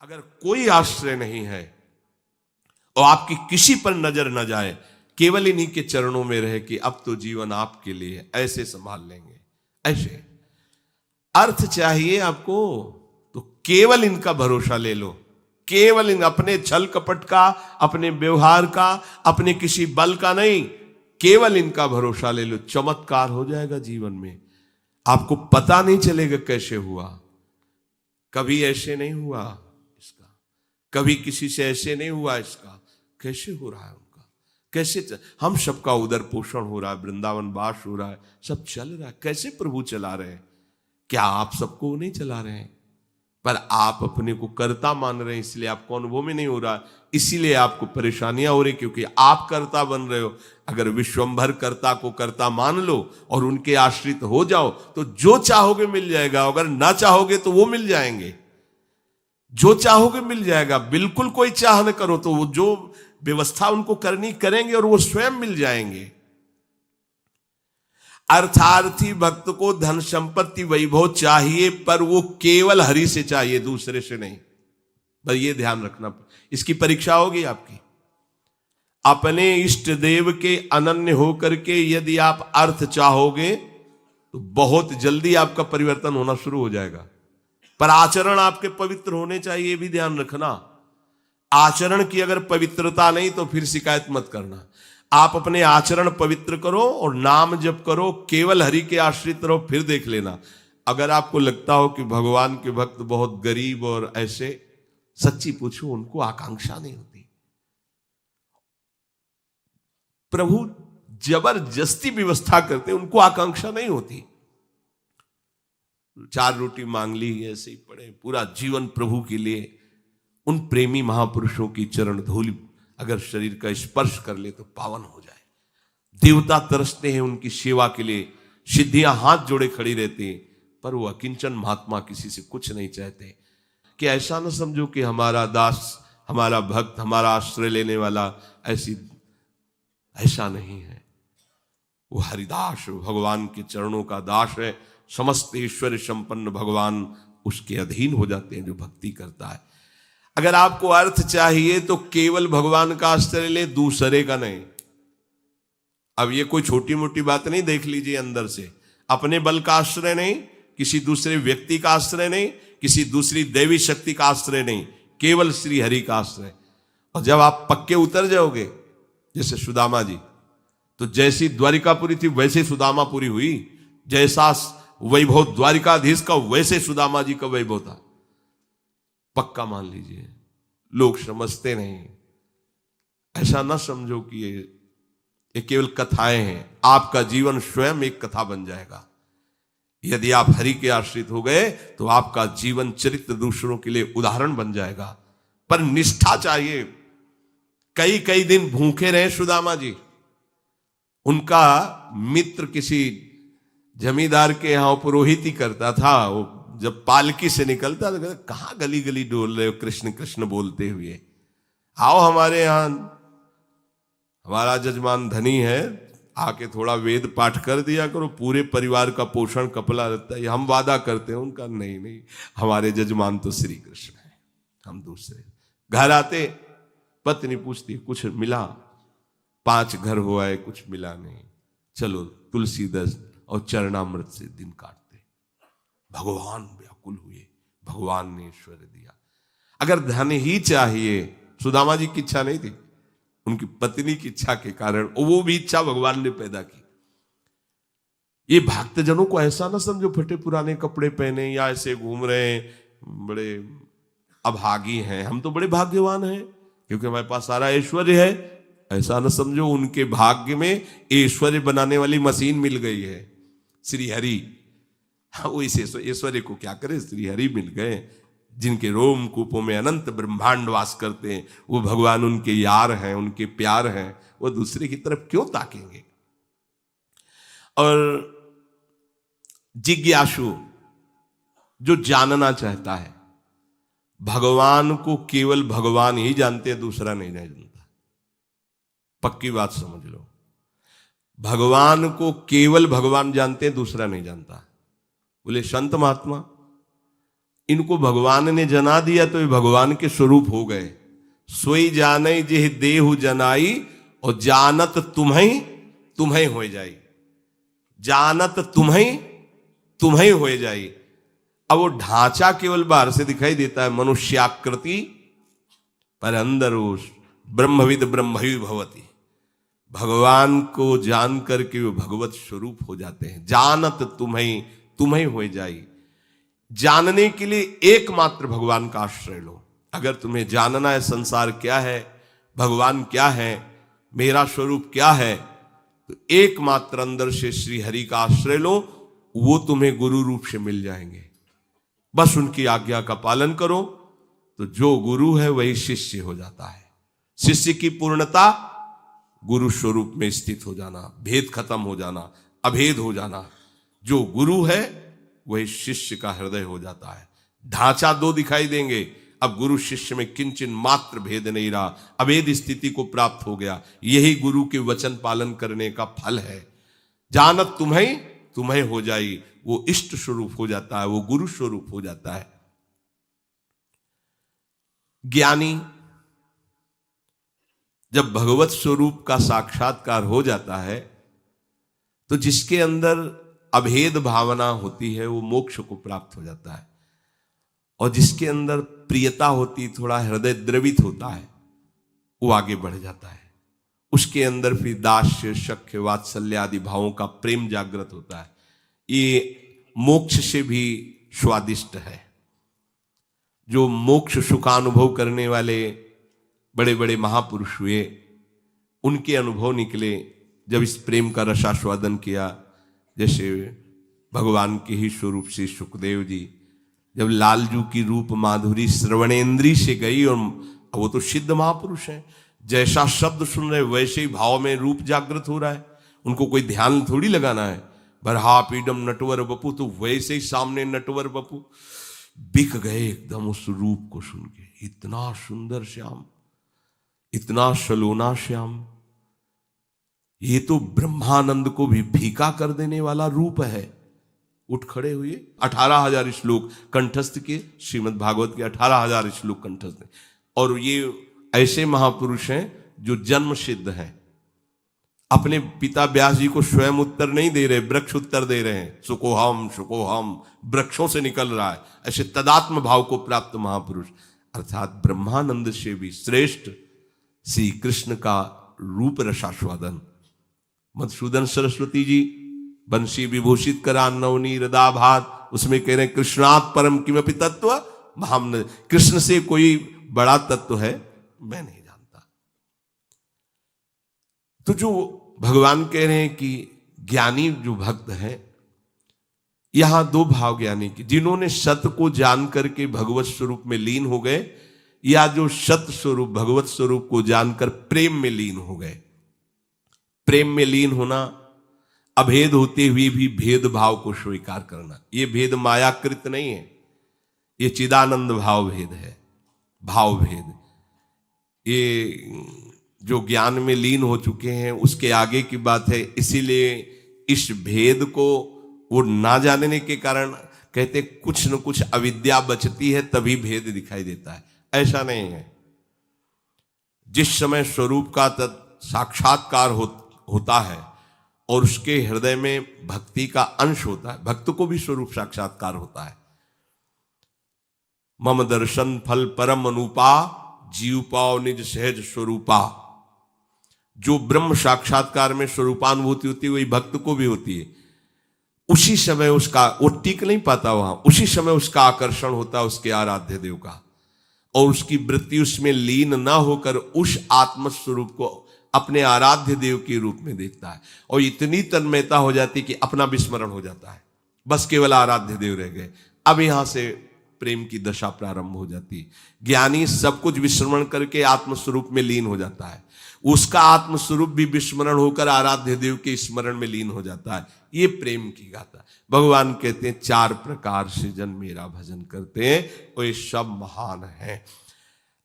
अगर कोई आश्रय नहीं है और आपकी किसी पर नजर न जाए, केवल इन्हीं के चरणों में रहे कि अब तो जीवन आपके लिए, ऐसे संभाल लेंगे। ऐसे अर्थ चाहिए आपको तो केवल इनका भरोसा ले लो, केवल इन अपने छल कपट का, अपने व्यवहार का, अपने किसी बल का नहीं, केवल इनका भरोसा ले लो। चमत्कार हो जाएगा जीवन में, आपको पता नहीं चलेगा कैसे हुआ। कभी ऐसे नहीं हुआ इसका, कभी किसी से ऐसे नहीं हुआ इसका, कैसे हो रहा है उनका, कैसे हम सबका उदर पोषण हो रहा है, वृंदावन वास हो रहा है, सब चल रहा है। कैसे प्रभु चला रहे हैं? क्या आप सबको नहीं चला रहे हैं? पर आप अपने को कर्ता मान रहे हैं, इसलिए आपको अनुभव में नहीं हो रहा, इसीलिए आपको परेशानियां हो रही, क्योंकि आप कर्ता बन रहे हो। अगर विश्वंभर कर्ता को कर्ता मान लो और उनके आश्रित हो जाओ तो जो चाहोगे मिल जाएगा, अगर ना चाहोगे तो वो मिल जाएंगे। जो चाहोगे मिल जाएगा, बिल्कुल कोई चाह न करो तो वो जो व्यवस्था उनको करनी करेंगे और वो स्वयं मिल जाएंगे। अर्थार्थी भक्त को धन संपत्ति वैभव चाहिए, पर वो केवल हरि से चाहिए, दूसरे से नहीं। पर ये ध्यान रखना, इसकी परीक्षा होगी आपकी। अपने इष्ट देव के अनन्य होकर के यदि आप अर्थ चाहोगे तो बहुत जल्दी आपका परिवर्तन होना शुरू हो जाएगा। पर आचरण आपके पवित्र होने चाहिए, भी ध्यान रखना। आचरण की अगर पवित्रता नहीं तो फिर शिकायत मत करना। आप अपने आचरण पवित्र करो और नाम जप करो, केवल हरि के आश्रित रहो, फिर देख लेना। अगर आपको लगता हो कि भगवान के भक्त बहुत गरीब और ऐसे, सच्ची पूछो, उनको आकांक्षा नहीं होती। प्रभु जबरदस्ती व्यवस्था करते, उनको आकांक्षा नहीं होती। 4 रोटी मांग ली, ऐसे ही पड़े, पूरा जीवन प्रभु के लिए। उन प्रेमी महापुरुषों की चरण धूलि अगर शरीर का स्पर्श कर ले तो पावन हो जाए। देवता तरसते हैं उनकी सेवा के लिए, सिद्धियां हाथ जोड़े खड़ी रहती हैं, पर वो अकिंचन महात्मा किसी से कुछ नहीं चाहते। कि ऐसा न समझो कि हमारा दास, हमारा भक्त, हमारा आश्रय लेने वाला ऐसा नहीं है। वो हरिदास, भगवान के चरणों का दास है। समस्त ऐश्वर्य संपन्न भगवान उसके अधीन हो जाते हैं जो भक्ति करता है। अगर आपको अर्थ चाहिए तो केवल भगवान का आश्रय ले, दूसरे का नहीं। अब ये कोई छोटी मोटी बात नहीं, देख लीजिए अंदर से। अपने बल का आश्रय नहीं, किसी दूसरे व्यक्ति का आश्रय नहीं, किसी दूसरी देवी शक्ति का आश्रय नहीं, केवल श्री हरि का आश्रय। और जब आप पक्के उतर जाओगे, जैसे सुदामा जी, तो जैसी द्वारिकापुरी थी वैसे सुदामापुरी हुई। जैसा वैभव द्वारिकाधीश का वैसे सुदामा जी का वैभव था। पक्का मान लीजिए। लोग समझते नहीं, ऐसा ना समझो कि ये केवल कथाएं हैं। आपका जीवन स्वयं एक कथा बन जाएगा। यदि आप हरि के आश्रित हो गए तो आपका जीवन चरित्र दूसरों के लिए उदाहरण बन जाएगा। पर निष्ठा चाहिए। कई कई दिन भूखे रहे सुदामा जी। उनका मित्र किसी जमींदार के यहां पुरोहित ही करता था। वो जब पालकी से निकलता तो कहां गली गली डोल रहे हो कृष्ण कृष्ण बोलते हुए, आओ हमारे यहां, हमारा जजमान धनी है, आके थोड़ा वेद पाठ कर दिया करो, पूरे परिवार का पोषण कपला रहता है। हम वादा करते हैं उनका, नहीं, हमारे जजमान तो श्री कृष्ण है, हम दूसरे। घर आते पत्नी पूछती कुछ मिला? 5 घर हो आए, कुछ मिला नहीं। चलो तुलसीदास और चरणामृत से दिन काटते। भगवान व्याकुल हुए, भगवान ने ईश्वर दिया। अगर धन ही चाहिए, सुदामा जी की इच्छा नहीं थी, उनकी पत्नी की इच्छा के कारण वो भी इच्छा भगवान ने पैदा की। ये भक्तजनों को ऐसा ना समझो फटे पुराने कपड़े पहने या ऐसे घूम रहे हैं, बड़े अभागी हैं। हम तो बड़े भाग्यवान हैं क्योंकि हमारे पास सारा ऐश्वर्य है। ऐसा ना समझो उनके भाग्य में ऐश्वर्य बनाने वाली मशीन मिल गई है, श्री हरि। वो इस ऐश्वर्य को क्या करे, श्री हरि मिल गए, जिनके रोम कूपों में अनंत ब्रह्मांड वास करते हैं। वो भगवान उनके यार हैं, उनके प्यार हैं। वो दूसरे की तरफ क्यों ताकेंगे? और जिज्ञासु, जो जानना चाहता है, भगवान को केवल भगवान ही जानते हैं, दूसरा नहीं जानता। पक्की बात समझ लो, भगवान को केवल भगवान जानते हैं, दूसरा नहीं जानता। बोले संत महात्मा, इनको भगवान ने जना दिया तो ये भगवान के स्वरूप हो गए। सोई जाने जेह देहु जनाई और जानत तुम्हें तुम्हें हो जाई, जानत तुम्हें तुम्हें हो जाई। अब वो ढांचा केवल बाहर से दिखाई देता है मनुष्याकृति, पर अंदर वो ब्रह्मविद ब्रह्मवि भवति, भगवान को जान करके वो भगवत स्वरूप हो जाते हैं। जानत तुम्हें तुम्हें हो जाई। जानने के लिए एकमात्र भगवान का आश्रय लो। अगर तुम्हें जानना है संसार क्या है, भगवान क्या है, मेरा स्वरूप क्या है, तो एकमात्र अंदर से श्री हरि का आश्रय लो, वो तुम्हें गुरु रूप से मिल जाएंगे। बस उनकी आज्ञा का पालन करो तो जो गुरु है वही शिष्य हो जाता है। शिष्य की पूर्णता गुरु स्वरूप में स्थित हो जाना, भेद खत्म हो जाना, अभेद हो जाना। जो गुरु है वही शिष्य का हृदय हो जाता है। ढांचा दो दिखाई देंगे, अब गुरु शिष्य में किंचन मात्र भेद नहीं रहा, अभेद स्थिति को प्राप्त हो गया। यही गुरु के वचन पालन करने का फल है। जानत तुम्हें तुम्हें हो जाई, वो इष्ट स्वरूप हो जाता है, वो गुरु स्वरूप हो जाता है। ज्ञानी जब भगवत स्वरूप का साक्षात्कार हो जाता है तो जिसके अंदर अभेद भावना होती है वो मोक्ष को प्राप्त हो जाता है, और जिसके अंदर प्रियता होती, थोड़ा हृदय द्रवित होता है, वो आगे बढ़ जाता है। उसके अंदर फिर दास्य शक्य वात्सल्य आदि भावों का प्रेम जागृत होता है। ये मोक्ष से भी स्वादिष्ट है। जो मोक्ष सुखानुभव करने वाले बड़े बड़े महापुरुष हुए, उनके अनुभव निकले जब इस प्रेम का रसास्वादन किया। जैसे भगवान के ही स्वरूप से सुखदेव जी, जब लालजू की रूप माधुरी श्रवणेन्द्री से गई, और वो तो सिद्ध महापुरुष हैं, जैसा शब्द सुन रहे वैसे ही भाव में रूप जागृत हो रहा है। उनको कोई ध्यान थोड़ी लगाना है। बरहा पीडम नटवर बपू, तो वैसे ही सामने नटवर बपू बिक गए एकदम उस रूप को सुन के। इतना सुंदर श्याम, इतना सलोना श्याम, ये तो ब्रह्मानंद को भी फीका कर देने वाला रूप है। उठ खड़े हुए, 18,000 श्लोक कंठस्थ किए, श्रीमद् भागवत के 18,000 श्लोक कंठस्थ। और ये ऐसे महापुरुष हैं जो जन्म सिद्ध हैं। अपने पिता व्यास जी को स्वयं उत्तर नहीं दे रहे, वृक्ष उत्तर दे रहे हैं। सुकोहम सुकोहम, वृक्षों से निकल रहा है। ऐसे तदात्म भाव को प्राप्त महापुरुष, अर्थात ब्रह्मानंद से भी श्रेष्ठ श्री कृष्ण का रूप रसास्वादन। मधुसूदन सरस्वती जी बंशी विभूषित करा नवनी हृदाभात, उसमें कह रहे हैं कृष्णात् परम किमपि तत्व हम, कृष्ण से कोई बड़ा तत्व है मैं नहीं जानता। तो जो भगवान कह रहे हैं कि ज्ञानी जो भक्त है, यहां दो भाव ज्ञानी की, जिन्होंने सत्य को जान करके भगवत स्वरूप में लीन हो गए, या जो सत्य स्वरूप भगवत स्वरूप को जानकर प्रेम में लीन हो गए। प्रेम में लीन होना, अभेद होते हुए भी भेद भाव को स्वीकार करना। ये भेद मायाकृत नहीं है, ये चिदानंद भाव भेद है, भाव भेद। ये जो ज्ञान में लीन हो चुके हैं उसके आगे की बात है। इसीलिए इस भेद को वो ना जानने के कारण कहते कुछ न कुछ अविद्या बचती है, तभी भेद दिखाई देता है। ऐसा नहीं है। जिस समय स्वरूप का साक्षात्कार होता है और उसके हृदय में भक्ति का अंश होता है, भक्त को भी स्वरूप साक्षात्कार होता है। मम दर्शन फल परम अनुपा, जीव पाओ निज सहज स्वरूपा। जो ब्रह्म साक्षात्कार में स्वरूपानुभूति होती है वही भक्त को भी होती है। उसी समय उसका, वो टिक नहीं पाता वहां, उसी समय उसका आकर्षण होता है उसके आराध्य देव का, और उसकी वृत्ति उसमें लीन ना होकर उस आत्मस्वरूप को अपने आराध्य देव के रूप में देखता है, और इतनी तन्मयता हो जाती है कि अपना विस्मरण हो जाता है। बस केवल आराध्य देव रह गए। अब यहां से प्रेम की दशा प्रारंभ हो जाती है। ज्ञानी सब कुछ विस्मरण करके आत्मस्वरूप में लीन हो जाता है, उसका आत्मस्वरूप भी विस्मरण होकर आराध्य देव के स्मरण में लीन हो जाता है। ये प्रेम की गाथा। भगवान कहते हैं 4 प्रकार से जन मेरा भजन करते हैं, वो ये सब महान है।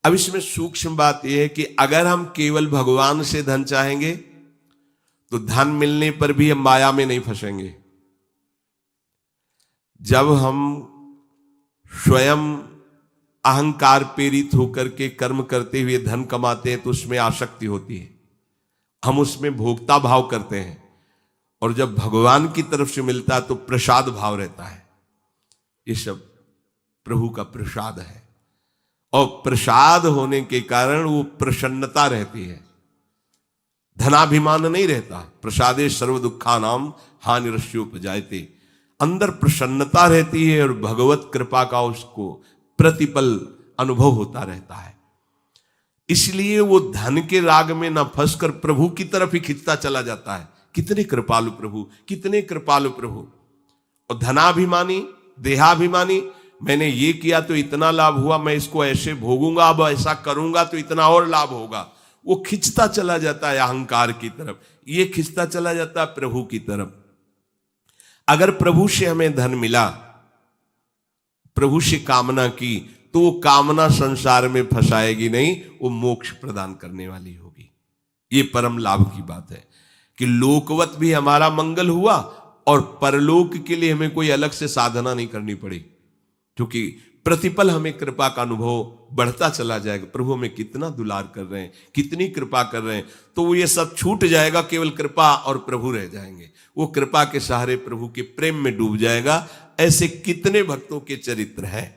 अब इसमें सूक्ष्म बात यह है कि अगर हम केवल भगवान से धन चाहेंगे तो धन मिलने पर भी हम माया में नहीं फंसेंगे। जब हम स्वयं अहंकार प्रेरित होकर के कर्म करते हुए धन कमाते हैं तो उसमें आसक्ति होती है, हम उसमें भोक्ता भाव करते हैं, और जब भगवान की तरफ से मिलता है तो प्रसाद भाव रहता है। ये सब प्रभु का प्रसाद है, और प्रसाद होने के कारण वो प्रसन्नता रहती है, धनाभिमान नहीं रहता। प्रसादे सर्व दुखा नाम हानिरस्योपजायते, अंदर प्रसन्नता रहती है और भगवत कृपा का उसको प्रतिपल अनुभव होता रहता है। इसलिए वो धन के राग में ना फंसकर प्रभु की तरफ ही खिंचता चला जाता है। कितने कृपालु प्रभु, कितने कृपालु प्रभु। और धनाभिमानी, देहाभिमानी, मैंने ये किया तो इतना लाभ हुआ, मैं इसको ऐसे भोगूंगा, अब ऐसा करूंगा तो इतना और लाभ होगा, वो खिंचता चला जाता है अहंकार की तरफ, ये खिंचता चला जाता है प्रभु की तरफ। अगर प्रभु से हमें धन मिला, प्रभु से कामना की, तो वो कामना संसार में फंसाएगी नहीं, वो मोक्ष प्रदान करने वाली होगी। ये परम लाभ की बात है कि लोकवत भी हमारा मंगल हुआ और परलोक के लिए हमें कोई अलग से साधना नहीं करनी पड़ी, क्योंकि प्रतिपल हमें कृपा का अनुभव बढ़ता चला जाएगा। प्रभु हमें कितना दुलार कर रहे हैं, कितनी कृपा कर रहे हैं, तो वो ये सब छूट जाएगा, केवल कृपा और प्रभु रह जाएंगे। वो कृपा के सहारे प्रभु के प्रेम में डूब जाएगा। ऐसे कितने भक्तों के चरित्र हैं।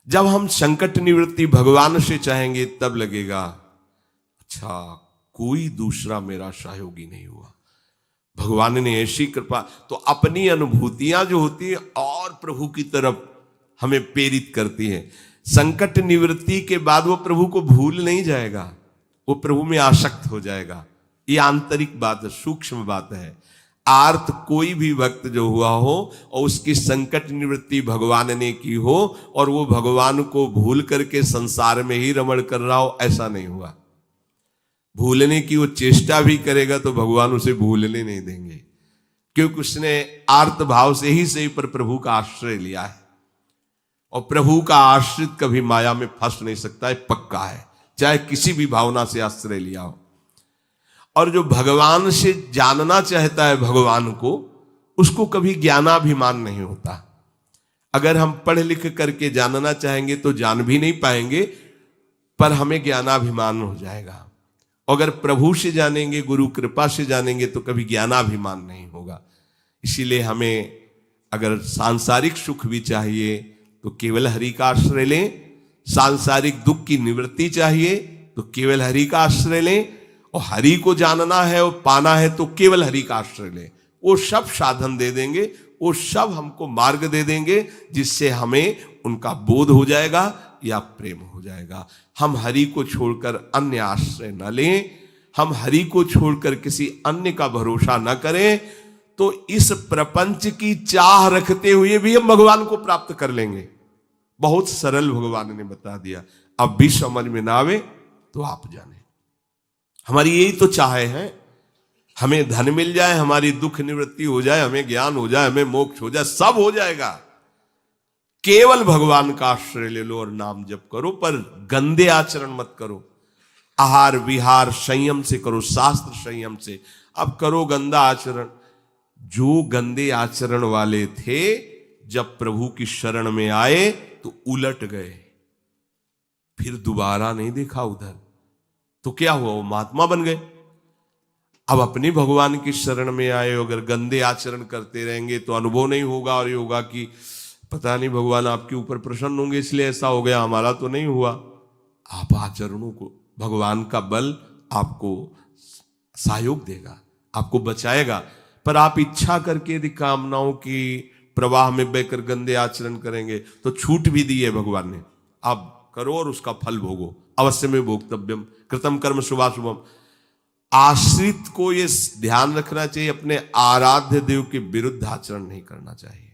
जब हम संकट निवृत्ति भगवान से चाहेंगे तब लगेगा अच्छा कोई दूसरा मेरा सहयोगी नहीं हुआ, भगवान ने ऐसी कृपा। तो अपनी अनुभूतियां जो होती है और प्रभु की तरफ हमें प्रेरित करती है। संकट निवृत्ति के बाद वो प्रभु को भूल नहीं जाएगा, वो प्रभु में आसक्त हो जाएगा। ये आंतरिक बात है, सूक्ष्म बात है। आर्त कोई भी भक्त जो हुआ हो और उसकी संकट निवृत्ति भगवान ने की हो और वो भगवान को भूल करके संसार में ही रमण कर रहा हो, ऐसा नहीं हुआ। भूलने की वो चेष्टा भी करेगा तो भगवान उसे भूलने नहीं देंगे, क्योंकि उसने आर्त भाव से ही सही पर प्रभु का आश्रय लिया है। और प्रभु का आश्रित कभी माया में फंस नहीं सकता है, पक्का है, चाहे किसी भी भावना से आश्रय लिया हो। और जो भगवान से जानना चाहता है भगवान को, उसको कभी ज्ञानाभिमान नहीं होता। अगर हम पढ़ लिख करके जानना चाहेंगे तो जान भी नहीं पाएंगे, पर हमें ज्ञानाभिमान हो जाएगा। अगर प्रभु से जानेंगे, गुरु कृपा से जानेंगे, तो कभी ज्ञानाभिमान नहीं होगा। इसीलिए हमें अगर सांसारिक सुख भी चाहिए तो केवल हरि का आश्रय लें, सांसारिक दुख की निवृत्ति चाहिए तो केवल हरि का आश्रय लें, और हरि को जानना है और पाना है तो केवल हरि का आश्रय लें। वो सब साधन दे देंगे, वो सब हमको मार्ग दे देंगे, जिससे हमें उनका बोध हो जाएगा या प्रेम हो जाएगा। हम हरि को छोड़कर अन्य आश्रय न लें, हम हरि को छोड़कर किसी अन्य का भरोसा न करें, तो इस प्रपंच की चाह रखते हुए भी हम भगवान को प्राप्त कर लेंगे। बहुत सरल भगवान ने बता दिया। अब भी समझ में ना आवे तो आप जाने। हमारी यही तो चाह है, हमें धन मिल जाए, हमारी दुख निवृत्ति हो जाए, हमें ज्ञान हो जाए, हमें मोक्ष हो जाए, सब हो जाएगा। केवल भगवान का आश्रय ले लो और नाम जप करो, पर गंदे आचरण मत करो। आहार विहार संयम से करो, शास्त्र संयम से। अब करो गंदा आचरण। जो गंदे आचरण वाले थे जब प्रभु की शरण में आए तो उलट गए, फिर दोबारा नहीं देखा उधर, तो क्या हुआ, वो महात्मा बन गए। अब अपने भगवान की शरण में आए, अगर गंदे आचरण करते रहेंगे तो अनुभव नहीं होगा, और ये होगा कि पता नहीं भगवान आपके ऊपर प्रसन्न होंगे इसलिए ऐसा हो गया, हमारा तो नहीं हुआ। आप आचरणों को, भगवान का बल आपको सहयोग देगा, आपको बचाएगा। पर आप इच्छा करके यदि कामनाओं की प्रवाह में बहकर गंदे आचरण करेंगे तो छूट भी दी है भगवान ने, आप करो और उसका फल भोगो। अवश्य में भोक्तव्यम कृतम कर्म शुभाशुभम। आश्रित को ये ध्यान रखना चाहिए, अपने आराध्य देव के विरुद्ध आचरण नहीं करना चाहिए।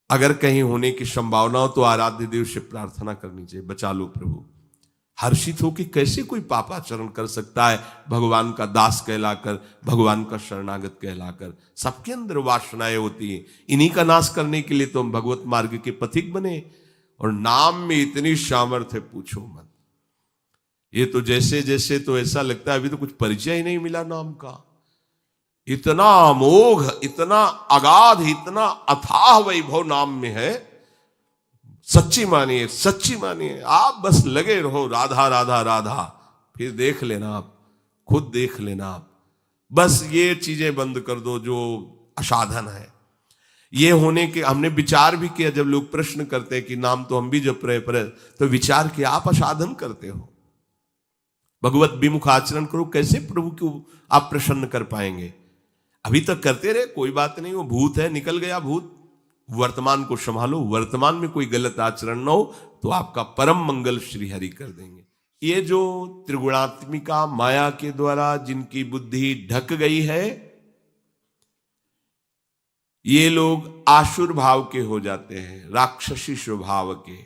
अगर कहीं होने की संभावना हो तो आराध्य देव से प्रार्थना करनी चाहिए, बचा लो प्रभु। हर्षित हो कि कैसे कोई पापाचरण कर सकता है भगवान का दास कहलाकर, भगवान का शरणागत कहलाकर। सबके अंदर वासनाएं होती हैं, इन्हीं का नाश करने के लिए तो हम भगवत मार्ग के पथिक बने। और नाम में इतनी सामर्थ्य पूछो मत। ये तो जैसे जैसे तो ऐसा लगता है अभी तो कुछ परिचय ही नहीं मिला नाम का। इतना अमोघ, इतना अगाध, इतना अथाह वैभव नाम में है सच्ची मानिए, सच्ची मानिए। आप बस लगे रहो राधा राधा राधा, फिर देख लेना आप, खुद देख लेना आप। बस ये चीजें बंद कर दो जो असाधन है। ये होने के हमने विचार भी किया, जब लोग प्रश्न करते हैं कि नाम तो हम भी जप रहे, पर तो विचार किया आप असाधन करते हो। भगवत विमुख आचरण करो, कैसे प्रभु को आप प्रसन्न कर पाएंगे? अभी तक करते रहे, कोई बात नहीं, वो भूत है, निकल गया भूत। वर्तमान को संभालो, वर्तमान में कोई गलत आचरण न हो तो आपका परम मंगल श्री हरि कर देंगे। ये जो त्रिगुणात्मिका माया के द्वारा जिनकी बुद्धि ढक गई है, ये लोग आसुर भाव के हो जाते हैं, राक्षसी स्वभाव के।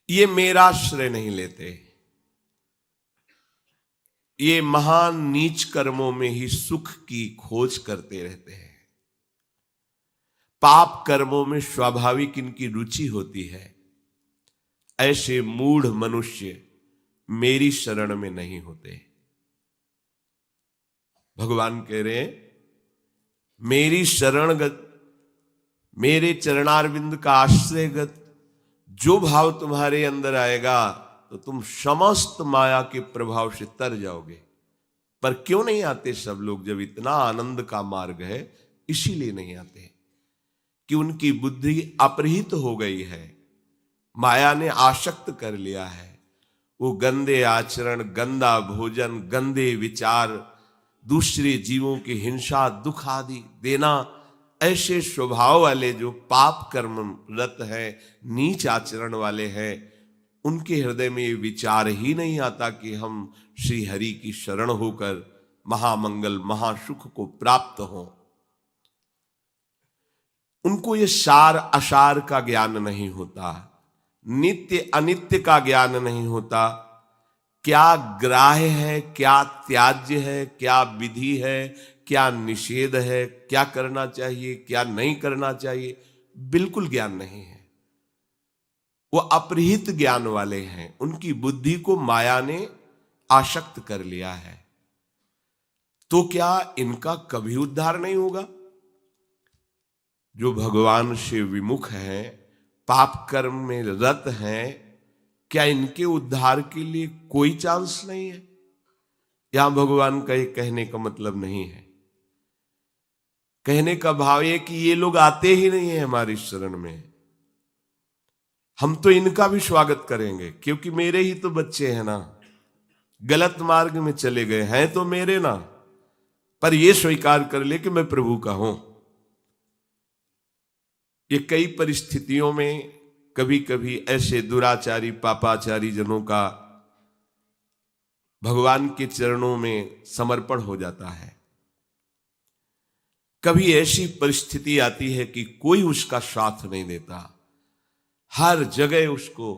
ये मेरा श्रेय नहीं लेते, ये महान नीच कर्मों में ही सुख की खोज करते रहते हैं। पाप कर्मों में स्वाभाविक इनकी रुचि होती है। ऐसे मूढ़ मनुष्य मेरी शरण में नहीं होते। भगवान कह रहे हैं, मेरी शरणगत, मेरे चरणारविंद का आश्रयगत जो भाव तुम्हारे अंदर आएगा तो तुम समस्त माया के प्रभाव से तर जाओगे। पर क्यों नहीं आते सब लोग? जब इतना आनंद का मार्ग है, इसीलिए नहीं आते कि उनकी बुद्धि अपहृत हो गई है, माया ने आसक्त कर लिया है। वो गंदे आचरण, गंदा भोजन, गंदे विचार, दूसरे जीवों की हिंसा, दुख आदि देना, ऐसे स्वभाव वाले जो पाप कर्म रत है, नीच आचरण वाले हैं, उनके हृदय में ये विचार ही नहीं आता कि हम श्री हरि की शरण होकर महामंगल महासुख को प्राप्त हों। उनको ये सार असार का ज्ञान नहीं होता, नित्य अनित्य का ज्ञान नहीं होता। क्या ग्राह्य है, क्या त्याज्य है, क्या विधि है, क्या निषेध है, क्या करना चाहिए, क्या नहीं करना चाहिए, बिल्कुल ज्ञान नहीं है। वो अपहृत ज्ञान वाले हैं, उनकी बुद्धि को माया ने आसक्त कर लिया है। तो क्या इनका कभी उद्धार नहीं होगा? जो भगवान से विमुख हैं, पाप कर्म में रत हैं, क्या इनके उद्धार के लिए कोई चांस नहीं है? यहां भगवान का ये कहने का मतलब नहीं है। कहने का भाव ये कि ये लोग आते ही नहीं है हमारी शरण में, हम तो इनका भी स्वागत करेंगे, क्योंकि मेरे ही तो बच्चे हैं ना, गलत मार्ग में चले गए हैं तो मेरे ना, पर ये स्वीकार कर ले कि मैं प्रभु का हूं। ये कई परिस्थितियों में कभी कभी ऐसे दुराचारी पापाचारी जनों का भगवान के चरणों में समर्पण हो जाता है। कभी ऐसी परिस्थिति आती है कि कोई उसका साथ नहीं देता, हर जगह उसको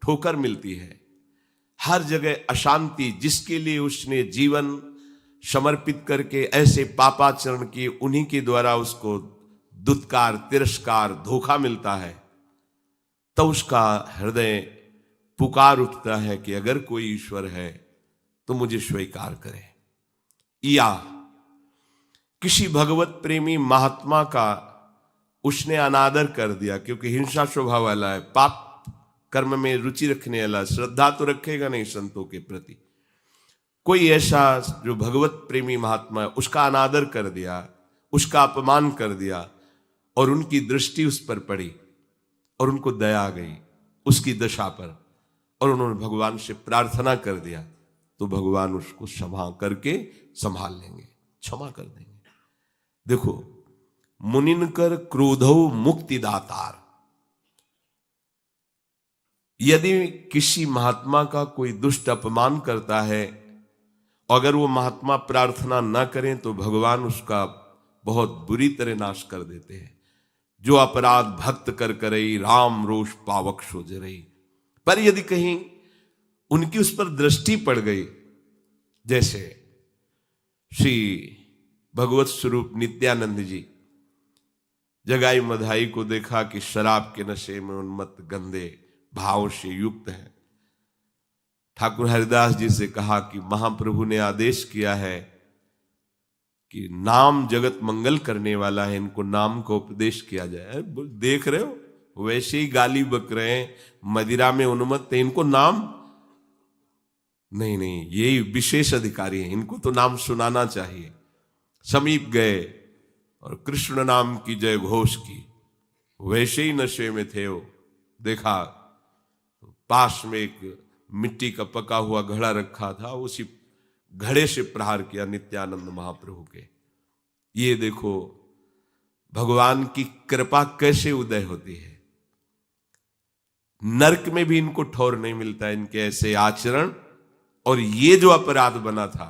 ठोकर मिलती है, हर जगह अशांति। जिसके लिए उसने जीवन समर्पित करके ऐसे पापाचरण किए, उन्हीं के द्वारा उसको दुत्कार, तिरस्कार, धोखा मिलता है, तो उसका हृदय पुकार उठता है कि अगर कोई ईश्वर है तो मुझे स्वीकार करे। या किसी भगवत प्रेमी महात्मा का उसने अनादर कर दिया, क्योंकि हिंसा स्वभाव वाला है, पाप कर्म में रुचि रखने वाला, श्रद्धा तो रखेगा नहीं संतों के प्रति। कोई ऐसा जो भगवत प्रेमी महात्मा है, उसका अनादर कर दिया, उसका अपमान कर दिया, और उनकी दृष्टि उस पर पड़ी और उनको दया आ गई उसकी दशा पर, और उन्होंने भगवान से प्रार्थना कर दिया, तो भगवान उसको क्षमा करके संभाल लेंगे, क्षमा कर देंगे। देखो, मुनिनकर क्रोधो मुक्तिदातार। यदि किसी महात्मा का कोई दुष्ट अपमान करता है, अगर वो महात्मा प्रार्थना न करें तो भगवान उसका बहुत बुरी तरह नाश कर देते हैं। जो अपराध भक्त कर करई, राम रोष पावक सो जरई। पर यदि कहीं उनकी उस पर दृष्टि पड़ गई, जैसे श्री भगवत स्वरूप नित्यानंद जी, जगाई मधाई को देखा कि शराब के नशे में उन्मत्त गंदे भाव से युक्त है। ठाकुर हरिदास जी से कहा कि महाप्रभु ने आदेश किया है कि नाम जगत मंगल करने वाला है, इनको नाम का उपदेश किया जाए। देख रहे हो वैसे ही गाली बक रहे हैं, मदिरा में उन्मत्त है, इनको नाम नहीं, यही विशेष अधिकारी हैं, इनको तो नाम सुनाना चाहिए। समीप गए और कृष्ण नाम की जय घोष की, वैसे ही नशे में थे वो। देखा पास में एक मिट्टी का पका हुआ घड़ा रखा था, उसी घड़े से प्रहार किया नित्यानंद महाप्रभु के। ये देखो भगवान की कृपा कैसे उदय होती है। नरक में भी इनको ठौर नहीं मिलता इनके ऐसे आचरण। और ये जो अपराध बना था,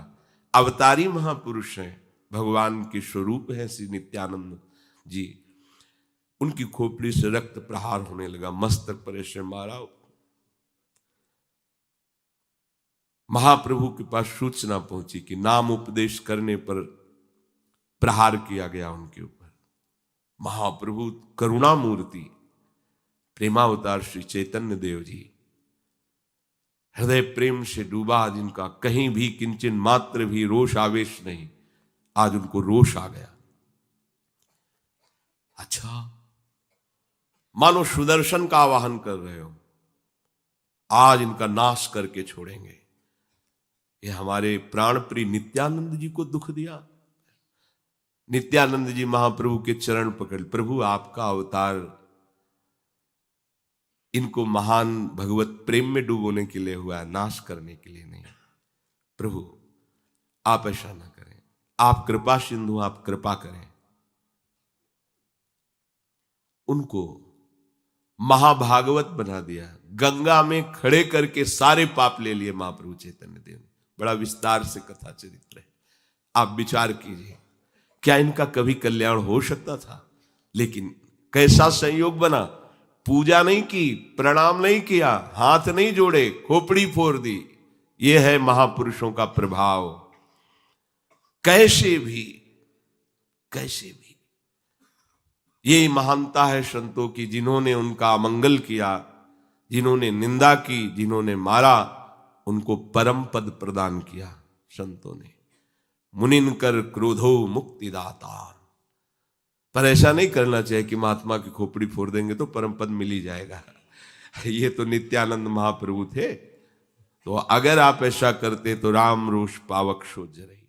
अवतारी महापुरुष हैं, भगवान के स्वरूप है श्री नित्यानंद जी। उनकी खोपड़ी से रक्त प्रहार होने लगा, मस्तक पर ऐसे मारा। महाप्रभु के पास सूचना पहुंची कि नाम उपदेश करने पर प्रहार किया गया उनके ऊपर। महाप्रभु करुणा मूर्ति प्रेमावतार श्री चैतन्य देव जी, हृदय प्रेम से डूबा, जिनका कहीं भी किंचन मात्र भी रोष आवेश नहीं, आज उनको रोष आ गया। अच्छा, मानो सुदर्शन का आवाहन कर रहे हो, आज इनका नाश करके छोड़ेंगे। ये हमारे प्राण प्रिय नित्यानंद जी को दुख दिया। नित्यानंद जी महाप्रभु के चरण पकड़, प्रभु आपका अवतार इनको महान भगवत प्रेम में डूबोने के लिए हुआ है, नाश करने के लिए नहीं। प्रभु आप ऐसा ना करें, आप कृपा सिंधु, आप कृपा करें। उनको महाभागवत बना दिया, गंगा में खड़े करके सारे पाप ले लिए महाप्रभु चैतन्य देव। बड़ा विस्तार से कथा चरित्र है, आप विचार कीजिए, क्या इनका कभी कल्याण हो सकता था? लेकिन कैसा संयोग बना, पूजा नहीं की, प्रणाम नहीं किया, हाथ नहीं जोड़े, खोपड़ी फोड़ दी। यह है महापुरुषों का प्रभाव। कैसे भी यही महानता है संतों की, जिन्होंने उनका अमंगल किया, जिन्होंने निंदा की, जिन्होंने मारा, उनको परम पद प्रदान किया संतों ने। मुनिन कर क्रोधो मुक्तिदाता। पर ऐसा नहीं करना चाहिए कि महात्मा की खोपड़ी फोड़ देंगे तो परम पद मिल ही जाएगा। ये तो नित्यानंद महाप्रभु थे, तो अगर आप ऐसा करते तो राम रोष पावक शो जरई।